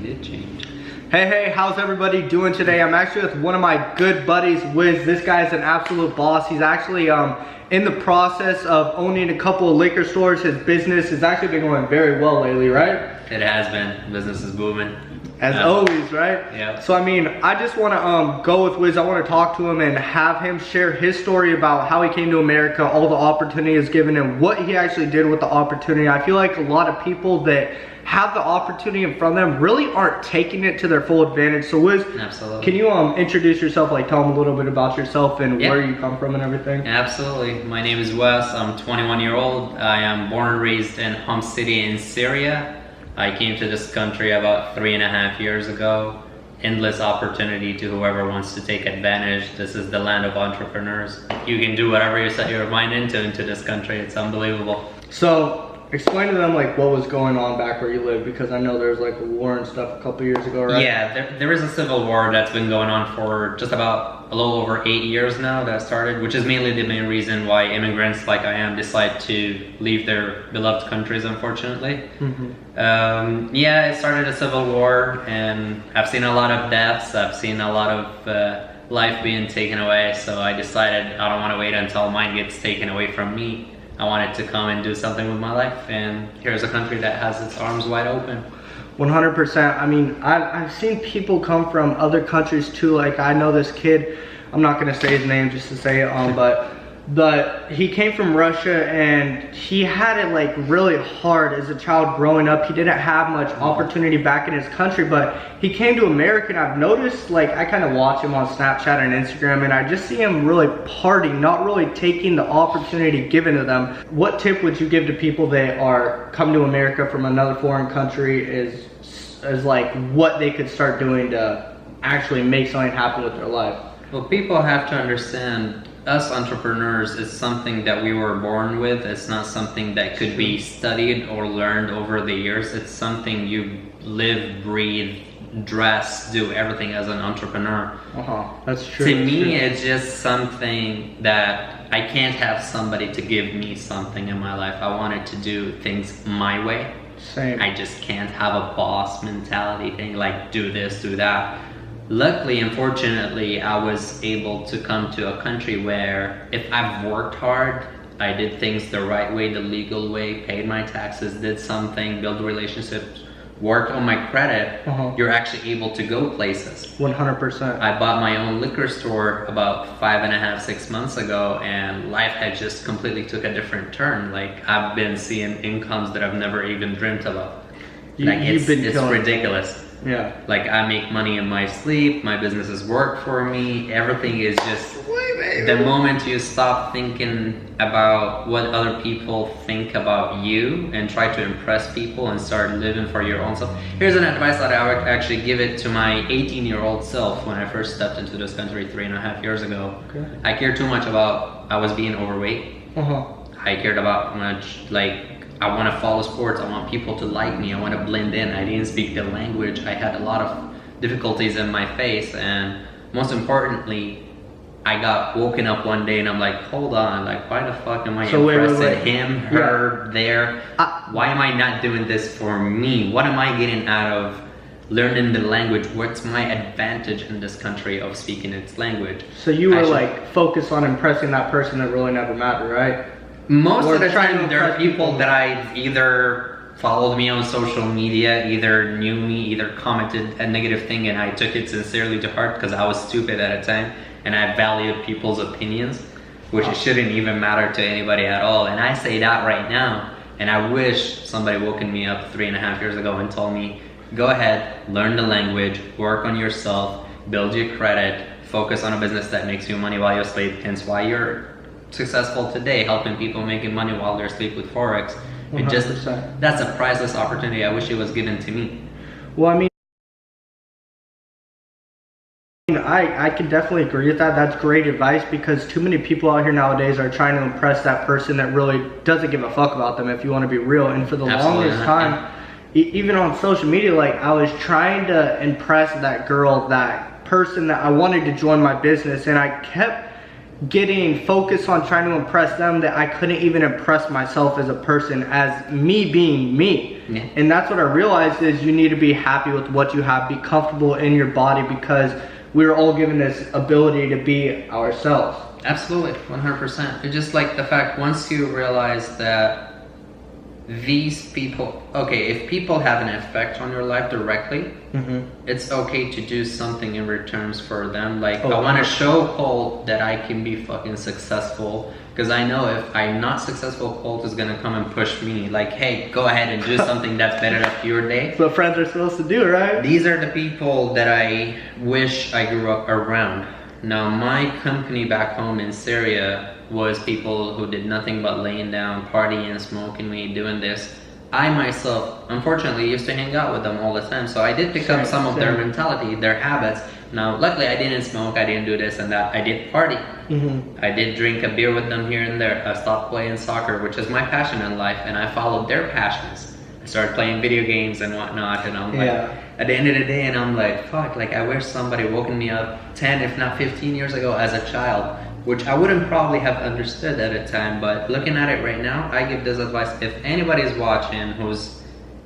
did change. Hey, how's everybody doing today? I'm actually with one of my good buddies, Wiz. This guy's an absolute boss. He's actually in the process of owning a couple of liquor stores. His business has actually been going very well lately, right? It has been. Business is booming. As always, right? Yeah. So I mean, I just want to go with Wiz. I want to talk to him and have him share his story about how he came to America, all the opportunity is given him, what he actually did with the opportunity. I feel like a lot of people that have the opportunity in front of them really aren't taking it to their full advantage. So Wiz, absolutely. Can you introduce yourself, like tell them a little bit about yourself and where you come from and everything? Absolutely. My name is Wes. I'm 21 years old. I am born and raised in Hum City in Syria. I came to this country about 3.5 years ago. Endless opportunity to whoever wants to take advantage. This is the land of entrepreneurs. You can do whatever you set your mind into this country. It's unbelievable. So explain to them like what was going on back where you live, because I know there's like a war and stuff a couple years ago, right? Yeah, there is a civil war that's been going on for just about a little over 8 years now that started, which is mainly the main reason why immigrants like I am decide to leave their beloved countries, unfortunately. Yeah, it started a civil war, and I've seen a lot of deaths. I've seen a lot of life being taken away, so I decided I don't want to wait until mine gets taken away from me. I wanted to come and do something with my life, and here's a country that has its arms wide open. 100%. I mean, I've seen people come from other countries too. Like I know this kid, I'm not gonna say his name just to say it, but he came from Russia and he had it like really hard as a child growing up. He didn't have much opportunity back in his country, but he came to America, and I've noticed, like I kind of watch him on Snapchat and Instagram, and I just see him really partying, not really taking the opportunity given to them. What tip would you give to people that are come to America from another foreign country is like what they could start doing to actually make something happen with their life? Well, people have to understand, us entrepreneurs is something that we were born with. It's not something that could be studied or learned over the years. It's something you live, breathe, dress, do everything as an entrepreneur. That's true. To me, it's just something that I can't have somebody to give me something in my life. I wanted to do things my way. Same. I just can't have a boss mentality thing, like do this, do that. Luckily and fortunately, I was able to come to a country where if I've worked hard, I did things the right way, the legal way, paid my taxes, did something, build relationships, worked on my credit, you're actually able to go places. 100%. I bought my own liquor store about 5.5, 6 months ago, and life had just completely took a different turn. Like I've been seeing incomes that I've never even dreamt about. Like it's ridiculous. Yeah. Like I make money in my sleep, my businesses work for me, everything is just, the moment you stop thinking about what other people think about you and try to impress people and start living for your own self. Here's an advice that I would actually give it to my 18-year-old self when I first stepped into this country 3.5 years ago. I cared too much about, I was being overweight. I cared about much, like, I want to follow sports, I want people to like me, I want to blend in. I didn't speak the language, I had a lot of difficulties in my face, and most importantly, I got woken up one day and I'm like, hold on, like why the fuck am I impressing him, her, there? Why am I not doing this for me? What am I getting out of learning the language? What's my advantage in this country of speaking its language? So you were like focused on impressing that person that really never mattered, right? Most of the time, there are people that I either followed me on social media, either knew me, either commented a negative thing, and I took it sincerely to heart because I was stupid at a time and I valued people's opinions, which shouldn't even matter to anybody at all. And I say that right now, and I wish somebody woken me up 3.5 years ago and told me, go ahead, learn the language, work on yourself, build your credit, focus on a business that makes you money while you sleep, hence why you're successful today, helping people making money while they're asleep with forex. It just, that's a priceless opportunity. I wish it was given to me. Well, I mean, I can definitely agree with that. That's great advice, because too many people out here nowadays are trying to impress that person that really doesn't give a fuck about them, if you want to be real. And for the longest time, even on social media, like I was trying to impress that girl, that person that I wanted to join my business, and I kept getting focused on trying to impress them that I couldn't even impress myself as a person, as me being me. Yeah. And that's what I realized is you need to be happy with what you have, be comfortable in your body, because we're all given this ability to be ourselves. Absolutely, 100%. It's just like the fact, once you realize that these people, okay, if people have an effect on your life directly, it's okay to do something in returns for them. Like, I want to show Colt that I can be fucking successful, because I know if I'm not successful, Colt is gonna come and push me. Like, hey, go ahead and do something that's better for your day. That's what friends are supposed to do, right? These are the people that I wish I grew up around. Now, my company back home in Syria was people who did nothing but laying down, partying, smoking weed, doing this. I myself, unfortunately, used to hang out with them all the time, so I did pick up some of their mentality, their habits. Now, luckily, I didn't smoke, I didn't do this and that. I did party. I did drink a beer with them here and there. I stopped playing soccer, which is my passion in life, and I followed their passions. I started playing video games and whatnot, and I'm like, at the end of the day, and I'm like, fuck, like I wish somebody woken me up 10, if not 15 years ago as a child, which I wouldn't probably have understood at the time. But looking at it right now, I give this advice: if anybody's watching who's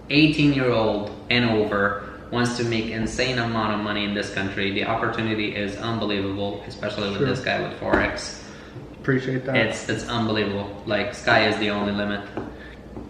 18-year-old and over, wants to make insane amount of money in this country, the opportunity is unbelievable, especially with this guy with forex. Appreciate that. It's unbelievable. Like, sky is the only limit.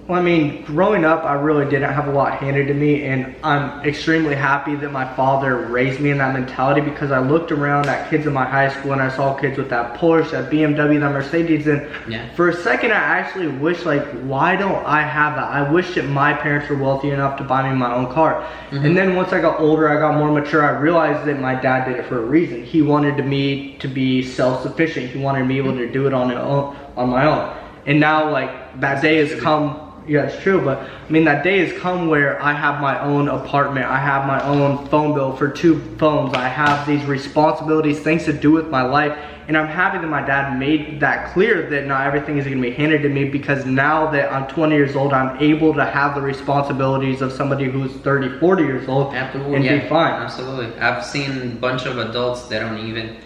Well, I mean, growing up, I really didn't have a lot handed to me, and I'm extremely happy that my father raised me in that mentality, because I looked around at kids in my high school and I saw kids with that Porsche, that BMW, that Mercedes, and for a second I actually wished, like, why don't I have that? I wish that my parents were wealthy enough to buy me my own car. And then once I got older, I got more mature, I realized that my dad did it for a reason. He wanted me to be self-sufficient. He wanted me able to do it on my own. And now, like, that day has come. Yeah, it's true, but I mean, that day has come where I have my own apartment, I have my own phone bill for 2 phones, I have these responsibilities, things to do with my life, and I'm happy that my dad made that clear, that not everything is going to be handed to me, because now that I'm 20 years old, I'm able to have the responsibilities of somebody who's 30, 40 years old and be fine. Absolutely. I've seen a bunch of adults that don't even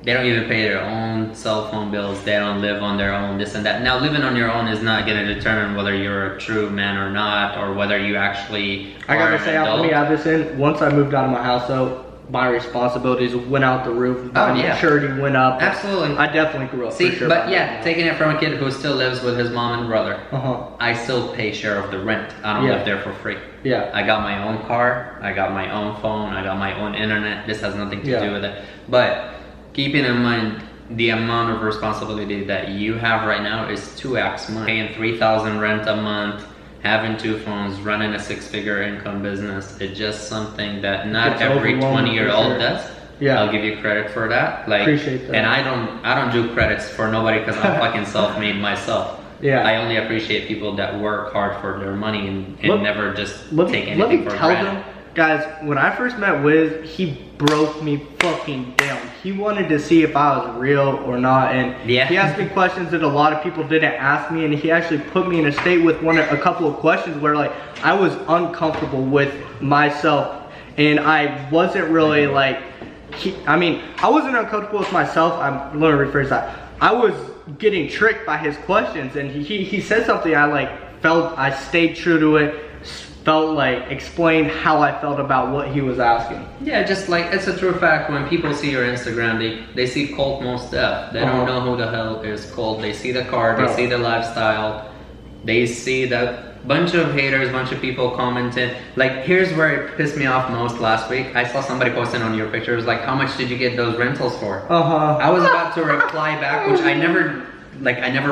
pay their own cell phone bills. They don't live on their own, this and that. Now, living on your own is not going to determine whether you're a true man or not, or whether you actually I gotta say, let me add this in. Once I moved out of my house, though, my responsibilities went out the roof. My maturity went up. Absolutely. I definitely grew up. See, for sure. but yeah, taking it from a kid who still lives with his mom and brother, I still pay share of the rent. I don't live there for free. I got my own car, I got my own phone, I got my own internet. This has nothing to do with it. But keeping in mind the amount of responsibility that you have right now is 2x money. Paying $3,000 rent a month, having 2 phones, running a 6-figure income business. It's just something that not every 20-year-old does. I'll give you credit for that. Like, appreciate that. And I don't do credits for nobody, because I'm fucking self-made myself. I only appreciate people that work hard for their money and never just take anything for granted. Guys, when I first met Wiz, he broke me fucking down. He wanted to see if I was real or not, and he asked me questions that a lot of people didn't ask me, and he actually put me in a state with a couple of questions where, like, I was uncomfortable with myself, and I wasn't really like, I wasn't uncomfortable with myself. I'm going to rephrase that. I was getting tricked by his questions, and he said something I stayed true to it. Felt like explained how I felt about what he was asking. Yeah, just like, it's a true fact. When people see your Instagram, they see Colt most Def. They don't know who the hell is Colt. They see the car, they see the lifestyle, they see the bunch of haters, bunch of people commenting. Like, here's where it pissed me off most last week. I saw somebody posting on your pictures, like, how much did you get those rentals for? I was about to reply back, which I never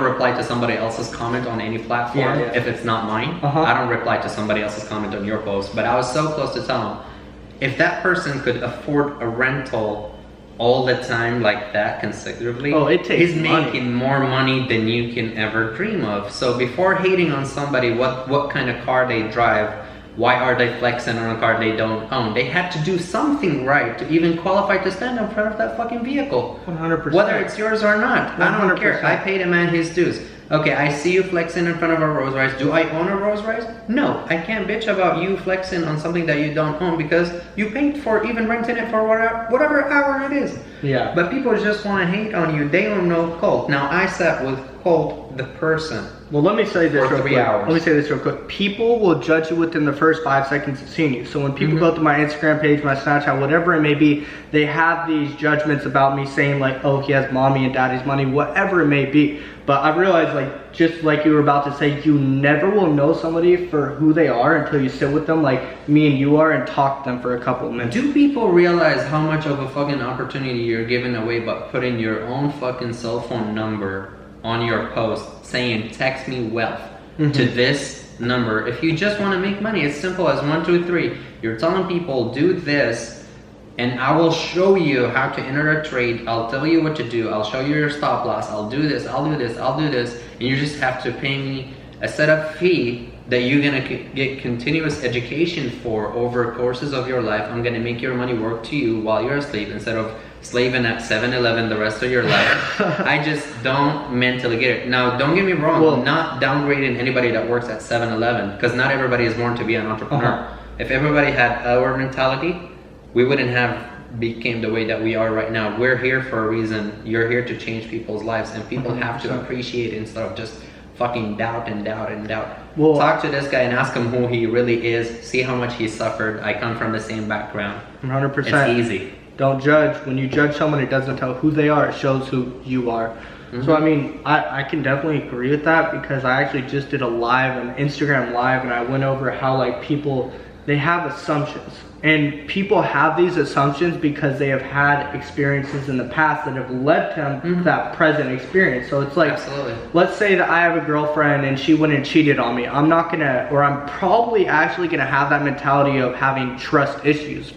reply to somebody else's comment on any platform if it's not mine. I don't reply to somebody else's comment on your post, but I was so close to telling them, if that person could afford a rental all the time like that consecutively, he's making more money than you can ever dream of. So before hating on somebody what kind of car they drive, why are they flexing on a car they don't own? They had to do something right to even qualify to stand in front of that fucking vehicle. 100%. Whether it's yours or not, 100%. I don't care. I paid a man his dues. Okay, I see you flexing in front of a Rolls Royce. Do I own a Rolls Royce? No, I can't bitch about you flexing on something that you don't own because you paid for even renting it for whatever hour it is. Yeah. But people just want to hate on you. They don't know Colt. Now I sat with Colt, the person. Well, let me say this for real 3 quick. hours. Let me say this real quick. People will judge you within the first 5 seconds of seeing you. So when people go to my Instagram page, my Snapchat, whatever it may be, they have these judgments about me saying like, oh, he has mommy and daddy's money, whatever it may be. But I realized, like, just like you were about to say, you never will know somebody for who they are until you sit with them like me and you are and talk to them for a couple of minutes. Do people realize how much of a fucking opportunity you're giving away by putting your own fucking cell phone number on your post saying text me wealth to this number? If you just want to make money, it's simple as 1, 2, 3. You're telling people do this and I will show you how to enter a trade. I'll tell you what to do. I'll show you your stop loss. I'll do this, I'll do this, I'll do this. And you just have to pay me a setup fee that you're gonna get continuous education for over courses of your life. I'm gonna make your money work to you while you're asleep instead of slaving at 7-Eleven the rest of your life. I just don't mentally get it. Now, don't get me wrong, I'm not downgrading anybody that works at 7-Eleven because not everybody is born to be an entrepreneur. If everybody had our mentality, we wouldn't have became the way that we are right now. We're here for a reason. You're here to change people's lives, and people have to appreciate it instead of just fucking doubt and doubt and doubt. Well, talk to this guy and ask him who he really is. See how much he suffered. I come from the same background. 100%. It's easy. Don't judge. When you judge someone, it doesn't tell who they are. It shows who you are. So I mean, I can definitely agree with that because I actually just did an Instagram live, and I went over how like people, they have assumptions. And people have these assumptions because they have had experiences in the past that have led them to that present experience. So it's like, let's say that I have a girlfriend and she went and cheated on me. I'm probably actually gonna have that mentality of having trust issues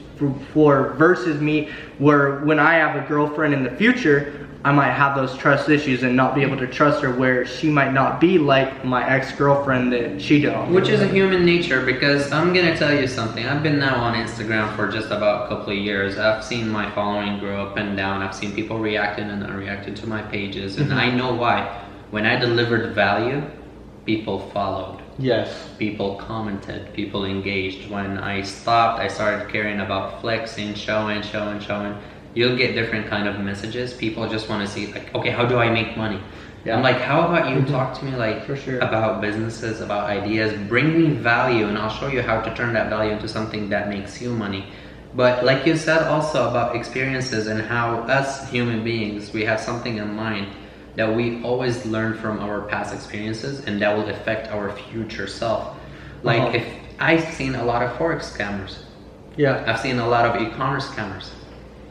for versus me, where when I have a girlfriend in the future, I might have those trust issues and not be able to trust her, where she might not be like my ex-girlfriend that cheated on me. Which is a human nature, because I'm gonna tell you something. I've been now on Instagram for just about a couple of years. I've seen my following grow up and down. I've seen people reacting and unreacting to my pages, and I know why. When I delivered value, people followed. Yes. People commented, people engaged. When I stopped, I started caring about flexing, showing. You'll get different kind of messages. People just want to see like, okay, how do I make money? Yeah. I'm like, how about you talk to me like about businesses, about ideas, bring me value, and I'll show you how to turn that value into something that makes you money. But like you said also about experiences and how us human beings, we have something in mind that we always learn from our past experiences, and that will affect our future self. Like if I've seen a lot of forex scammers. Yeah. I've seen a lot of e-commerce scammers.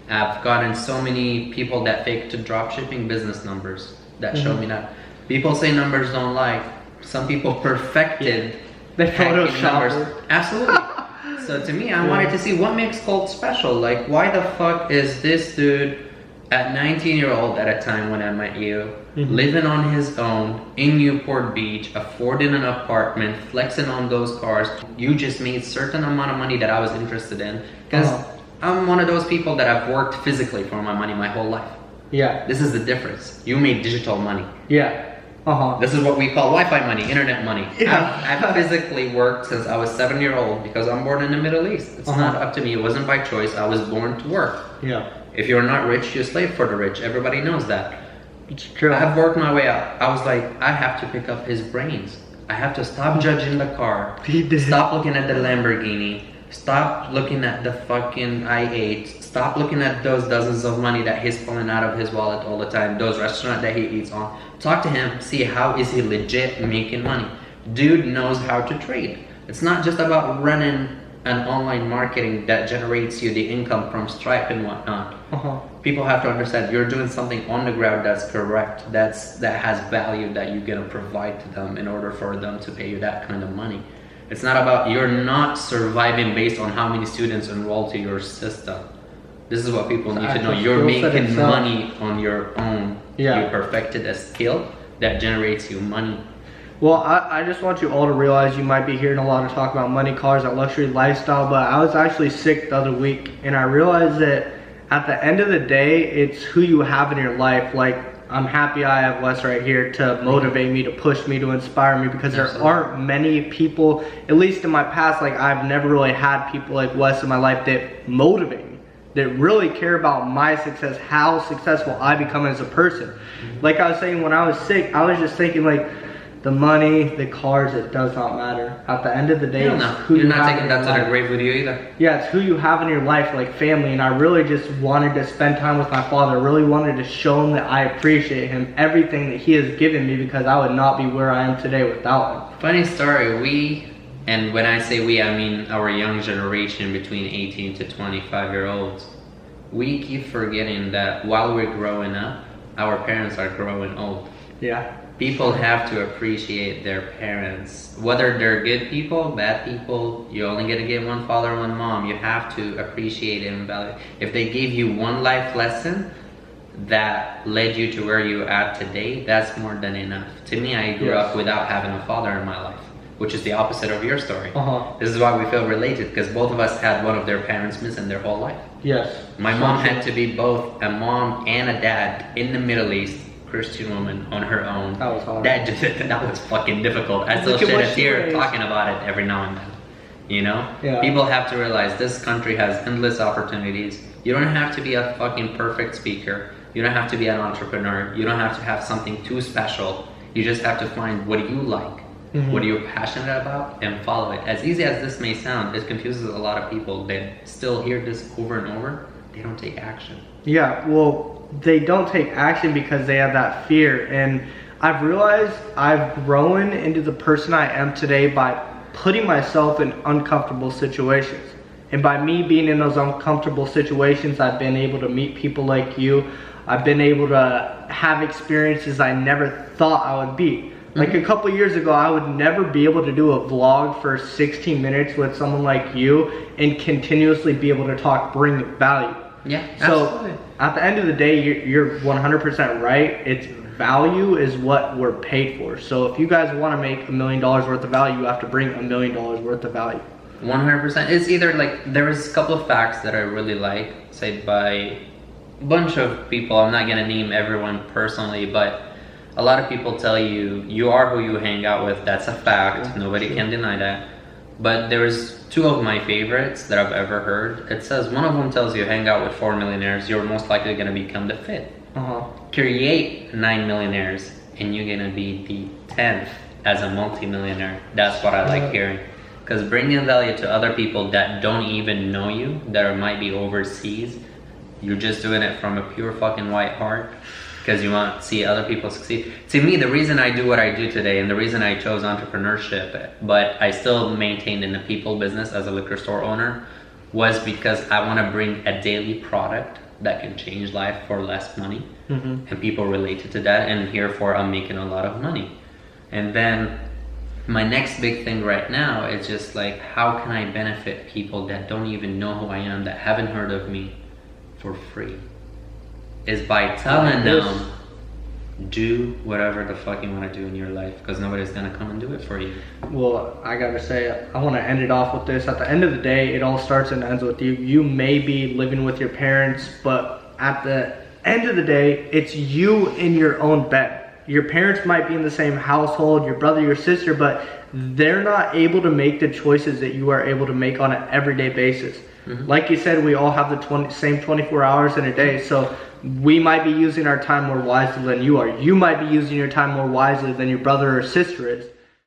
I've gotten so many people that fake to drop shipping business numbers that show me that. People say numbers don't lie. Some people perfected the Photoshop numbers. Absolutely. So to me, I wanted to see what makes Colt special. Like, why the fuck is this dude at 19-year-old at a time when I met you, living on his own in Newport Beach, affording an apartment, flexing on those cars? You just made certain amount of money that I was interested in. Because I'm one of those people that I've worked physically for my money my whole life. Yeah. This is the difference. You made digital money. Yeah. This is what we call Wi-Fi money, internet money. Yeah. I've physically worked since I was 7-year-old because I'm born in the Middle East. It's not up to me. It wasn't by choice. I was born to work. Yeah. If you're not rich, you slave for the rich. Everybody knows that. It's true. I've worked my way up. I was like, I have to pick up his brains. I have to stop judging the car. Stop looking at the Lamborghini. Stop looking at the fucking i8. Stop looking at those dozens of money that he's pulling out of his wallet all the time. Those restaurants that he eats on. Talk to him. See how is he legit making money. Dude knows how to trade. It's not just about running an online marketing that generates you the income from Stripe and whatnot. People have to understand you're doing something on the ground that's correct. That has value that you're gonna provide to them in order for them to pay you that kind of money. It's not about, you're not surviving based on how many students enroll to your system. This is what people need to know. You're making money on your own. Yeah. You perfected a skill that generates you money. Well, I just want you all to realize you might be hearing a lot of talk about money, cars, that luxury lifestyle, but I was actually sick the other week, and I realized that at the end of the day, it's who you have in your life. Like, I'm happy I have Wes right here to motivate me, to push me, to inspire me, because there aren't many people, at least in my past, like I've never really had people like Wes in my life that motivate me, that really care about my success, how successful I become as a person. Like I was saying, when I was sick, I was just thinking like, the money, the cars, it does not matter. At the end of the day, it's who you're you not have taking in that your to the life. grave with you either. Yeah, it's who you have in your life, like family. And I really just wanted to spend time with my father. I really wanted to show him that I appreciate him, everything that he has given me, because I would not be where I am today without him. Funny story, and when I say we, I mean our young generation between 18 to 25-year-olds, we keep forgetting that while we're growing up, our parents are growing old. Yeah. People have to appreciate their parents, whether they're good people, bad people. You only get to get one father, one mom. You have to appreciate and value. If they gave you one life lesson that led you to where you're at today, that's more than enough. To me, I grew up without having a father in my life, which is the opposite of your story. This is why we feel related, because both of us had one of their parents missing their whole life. Yes. My mom had to be both a mom and a dad in the Middle East, Christian woman on her own. That was hard. That was fucking difficult. I still shed a tear talking about it every now and then. You know? Yeah. People have to realize this country has endless opportunities. You don't have to be a fucking perfect speaker. You don't have to be an entrepreneur. You don't have to have something too special. You just have to find what you like, what you're passionate about, and follow it. As easy as this may sound, it confuses a lot of people that still hear this over and over. They don't take action. Yeah, well, they don't take action because they have that fear. And I've realized I've grown into the person I am today by putting myself in uncomfortable situations. And by me being in those uncomfortable situations, I've been able to meet people like you. I've been able to have experiences I never thought I would be. Like a couple years ago, I would never be able to do a vlog for 16 minutes with someone like you and continuously be able to bring value. Yeah, so absolutely. At the end of the day, you're 100% right. It's value is what we're paid for. So if you guys want to make $1 million worth of value, you have to bring $1 million worth of value. 100%. It's either like, there is a couple of facts that I really like, said by a bunch of people. I'm not gonna name everyone personally, but a lot of people tell you, you are who you hang out with. That's a fact. Nobody can deny that. But there's two of my favorites that I've ever heard. It says, one of them tells you, hang out with 4 millionaires, you're most likely gonna become the 5th. Create 9 millionaires, and you're gonna be the 10th as a multi-millionaire. That's what I like hearing. Because bringing value to other people that don't even know you, that might be overseas, you're just doing it from a pure fucking white heart, because you want to see other people succeed. To me, the reason I do what I do today, and the reason I chose entrepreneurship, but I still maintained in the people business as a liquor store owner, was because I want to bring a daily product that can change life for less money, and people related to that, and herefore I'm making a lot of money. And then my next big thing right now is just like, how can I benefit people that don't even know who I am, that haven't heard of me, for free? Is by telling them, do whatever the fuck you want to do in your life, because nobody's gonna come and do it for you. Well, I gotta say, I want to end it off with this. At the end of the day, it all starts and ends with you. You may be living with your parents, but at the end of the day, it's you in your own bed. Your parents might be in the same household, your brother, your sister, but they're not able to make the choices that you are able to make on an everyday basis. Like you said, we all have the same 24 hours in a day, so we might be using our time more wisely than you are. You might be using your time more wisely than your brother or sister is.